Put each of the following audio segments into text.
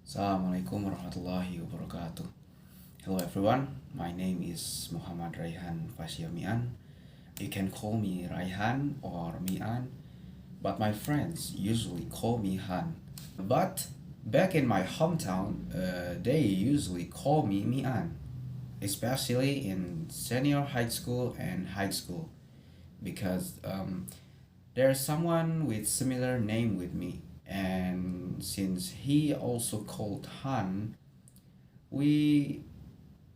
Assalamualaikum warahmatullahi wabarakatuh. Hello everyone, my name is Muhammad Raihan Fasya Mian. You can call me Raihan or Mian, but my friends usually call me Han. But back in my hometown, they usually call me Mian, especially in senior high school and high school, because there's someone with similar name with me, and since he also called Han, we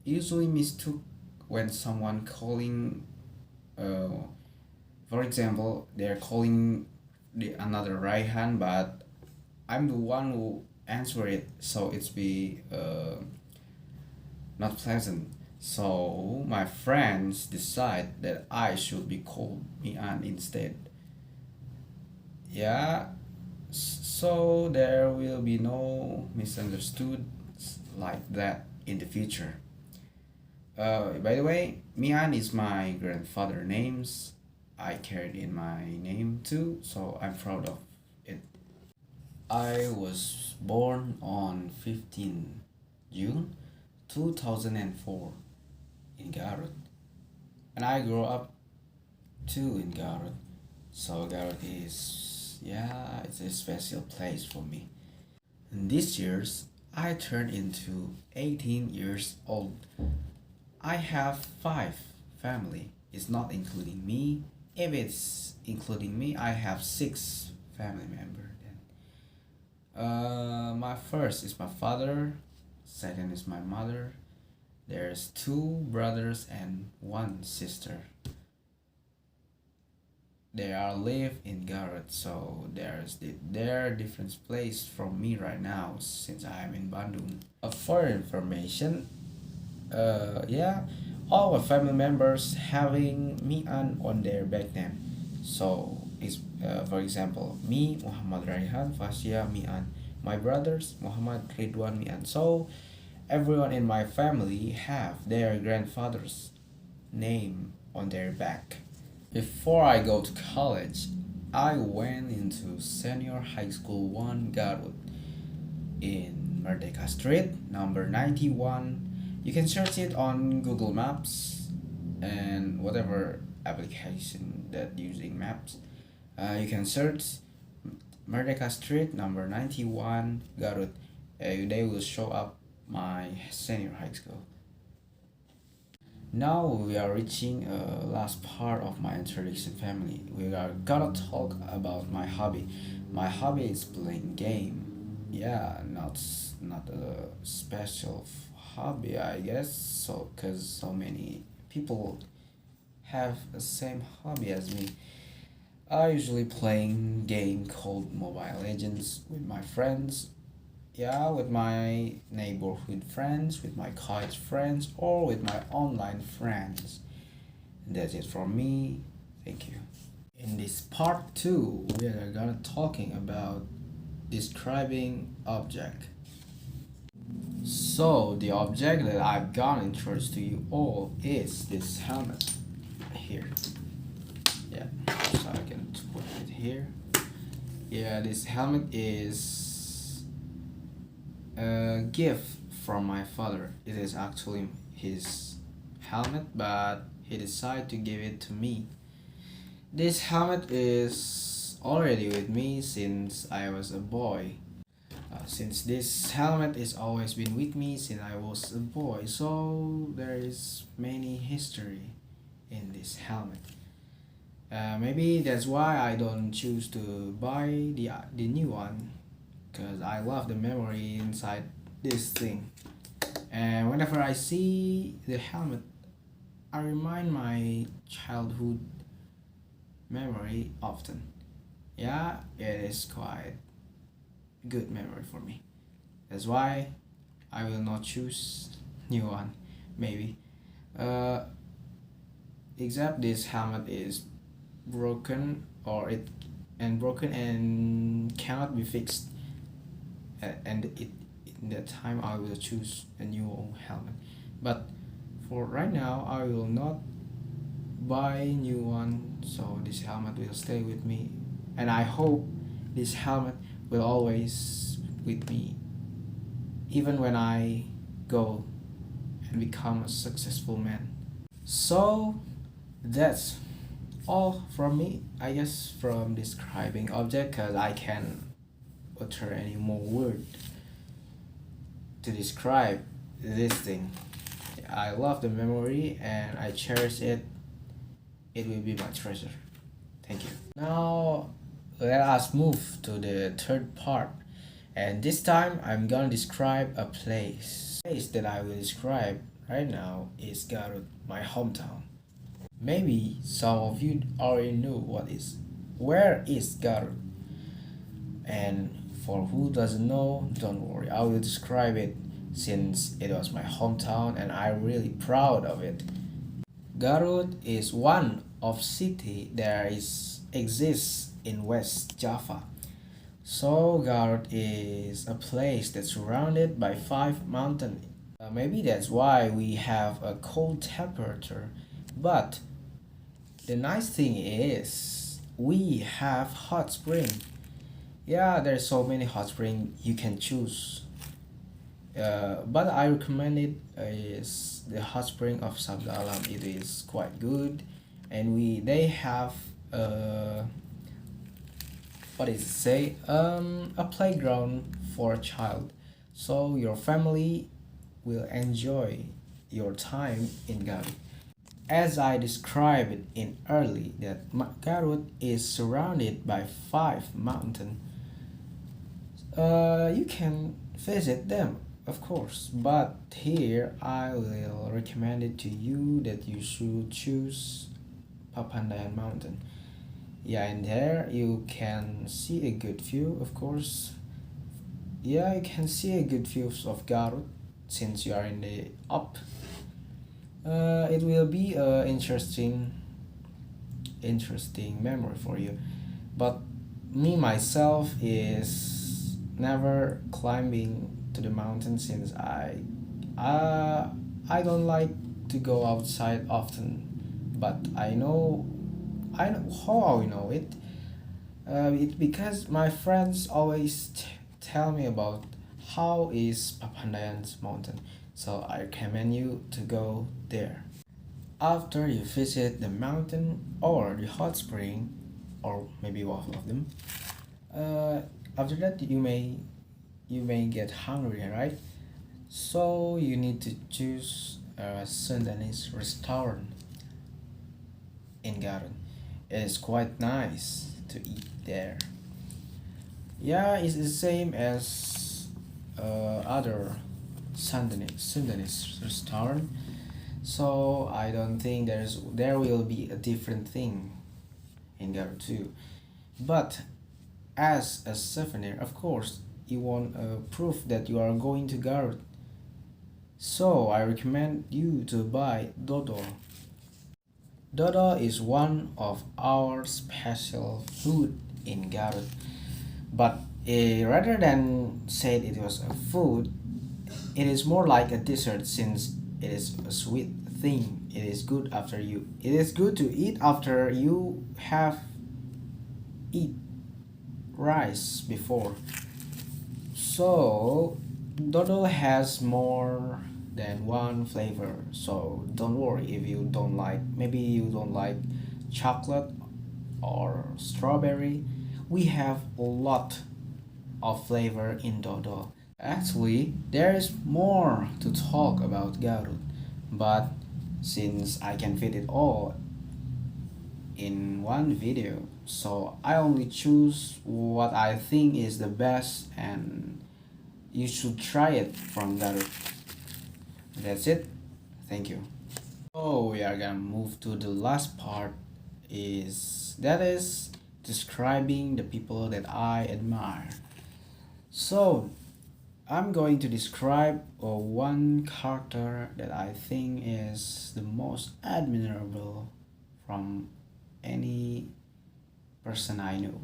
usually mistook when someone calling, uh, for example, they're calling the another Raihan, but I'm the one who answer it, so it's be not pleasant. So my friends decide that I should be called Mian instead. Yeah, so there will be no misunderstood like that in the future. By the way, Mian is my grandfather names. I carried in my name too, so I'm proud of it. I was born on 15 June 2004 in Garut, and I grew up too in Garut. So Garut is, yeah, it's a special place for me. And this year's I turned into 18 years old. I have five family. It's not including me. If it's including me, I have six family members. Then, my first is my father. Second is my mother. There's two brothers and one sister. They are live in Garut, so their different place from me right now since I am in Bandung. For information, yeah, all our family members having Mian on their back name. So it's for example, me Muhammad Raihan Fasya Mian, my brothers Muhammad Ridwan Mian. So everyone in my family have their grandfather's name on their back. Before I go to college, I went into senior high school 1 Garut in Merdeka Street, number 91. You can search it on Google Maps and whatever application that using maps. You can search Merdeka Street, number 91, Garut. They will show up my senior high school. Now we are reaching last part of my introduction family. We are gonna talk about my hobby. My hobby is playing game. Yeah, not a special hobby, I guess. So, cause so many people have the same hobby as me. I usually playing game called Mobile Legends with my friends, yeah, with my neighborhood friends, with my college friends, or with my online friends. And that's it from me. Thank you. In this part 2, we are gonna talking about describing object. So the object that I've gonna introduce to you all is this helmet here. Yeah, so I can put it here. Yeah, this helmet is a gift from my father. It is actually his helmet, but he decided to give it to me. This helmet is already with me since I was a boy. Since this helmet is always been with me since I was a boy, so there is many history in this helmet. Maybe that's why I don't choose to buy the new one, because I love the memory inside this thing. And whenever I see the helmet, I remind my childhood memory often. Yeah, it is quite good memory for me. That's why I will not choose new one. Maybe. Uh, except this helmet is broken or it and broken and cannot be fixed. And it in that time I will choose a new helmet. But for right now I will not buy new one, so this helmet will stay with me, and I hope this helmet will always with me even when I go and become a successful man. So that's all from me, I guess, from describing object, because I can't utter any more word to describe this thing. I love the memory and I cherish it. It will be my treasure. Thank you. Now let us move to the third part. And this time I'm gonna describe a place. The place that I will describe right now is Garut, my hometown. Maybe some of you already know where is Garut. And for who doesn't know, don't worry, I will describe it since it was my hometown and I'm really proud of it. Garut is one of city that exists in West Java. So Garut is a place that's surrounded by five mountains. Maybe that's why we have a cold temperature. But the nice thing is we have hot spring. Yeah, there's so many hot spring you can choose. But I recommend it is the hot spring of Sabda Alam. It is quite good, and they have what is it say a playground for a child, so your family will enjoy your time in Garut. As I described it in early, that Garut is surrounded by five mountains. You can visit them, of course, but here I will recommend it to you that you should choose Papandayan Mountain. Yeah, and there you can see a good view, of course. Yeah, you can see a good views of Garut since you are in the up. It will be a interesting memory for you. But me myself is never climbing to the mountain since uh, I don't like to go outside often. But I know how I know it. It because my friends always tell me about how is Papandayan's mountain. So I recommend you to go there. After you visit the mountain or the hot spring, or maybe both of them, uh, after that you may get hungry, right? So you need to choose a Sundanese restaurant in Garut. It is quite nice to eat there. Yeah, it's the same as other Sundanese restaurant. So I don't think there will be a different thing in Garut too. But as a souvenir, of course, you want a proof that you are going to Garut. So I recommend you to buy Dodo. Dodo is one of our special food in Garut. But rather than say it was a food, it is more like a dessert since it is a sweet thing. It is good to eat after you have eat rice before. So Dodo has more than one flavor. So don't worry if you don't like, maybe you don't like chocolate or strawberry. We have a lot of flavor in Dodo. Actually, there is more to talk about Garut, but since I can fit it all in one video, so I only choose what I think is the best and you should try it from Garut. That's it. Thank you. So we are gonna move to the last part is describing the people that I admire. So I'm going to describe one character that I think is the most admirable from any person I know.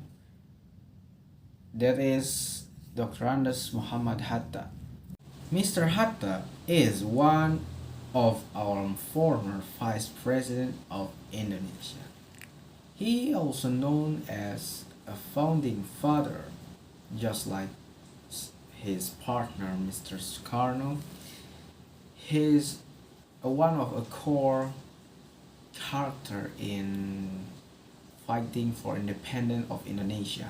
That is Dr. Andes Muhammad Hatta. Mr. Hatta is one of our former Vice President of Indonesia. He also known as a founding father, just like his partner, Mr. Sukarno. He's one of a core character in fighting for independence of Indonesia.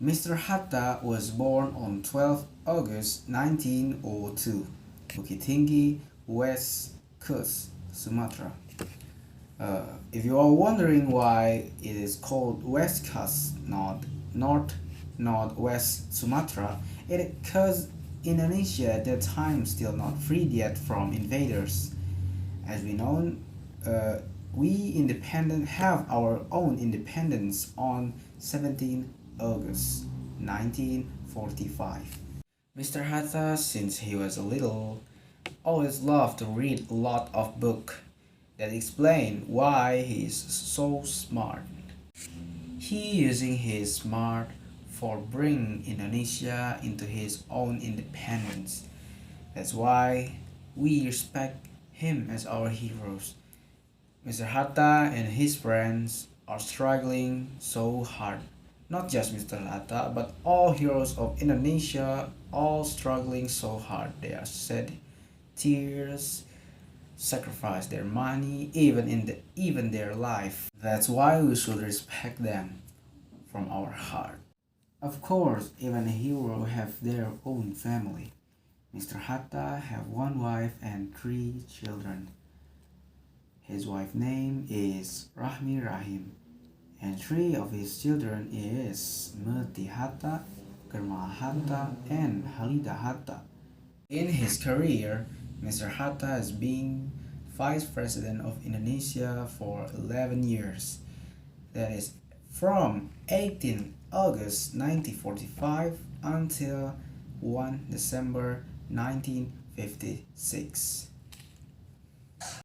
Mr. Hatta was born on 12 August 1902, Bukit Tinggi, West Coast, Sumatra. If you are wondering why it is called West Coast, not Northwest Sumatra, it is because Indonesia at that time still not freed yet from invaders. As we know, uh, we independent have our own independence on 17 August 1945. Mr. Hatta, since he was a little, always loved to read a lot of books that explain why he is so smart. He using his smart for bringing Indonesia into his own independence. That's why we respect him as our heroes. Mr. Hatta and his friends are struggling so hard. Not just Mr. Hatta, but all heroes of Indonesia all struggling so hard. They are shed tears, sacrifice their money, even their life. That's why we should respect them from our heart. Of course, even a hero have their own family. Mr. Hatta have one wife and three children. His wife's name is Rahmi Rahim, and three of his children is Murti Hatta, Germal Hatta, and Halida Hatta. In his career, Mr. Hatta has been Vice President of Indonesia for 11 years. That is from 18 August 1945 until 1 December 1956.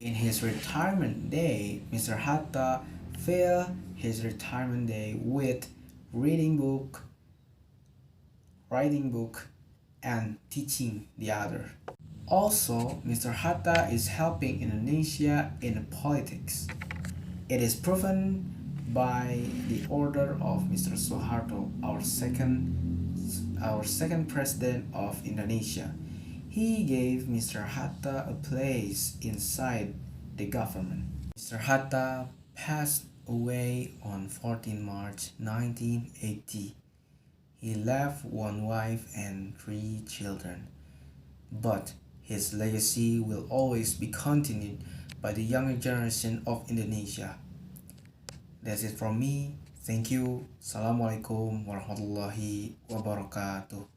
In his retirement day, Mr. Hatta filled his retirement day with reading book, writing book, and teaching the other. Also, Mr. Hatta is helping Indonesia in politics. It is proven by the order of Mr. Suharto, our second president of Indonesia. He gave Mr. Hatta a place inside the government. Mr. Hatta passed away on 14 March 1980. He left one wife and three children, but his legacy will always be continued by the younger generation of Indonesia. That's it from me. Thank you. Assalamualaikum warahmatullahi wabarakatuh.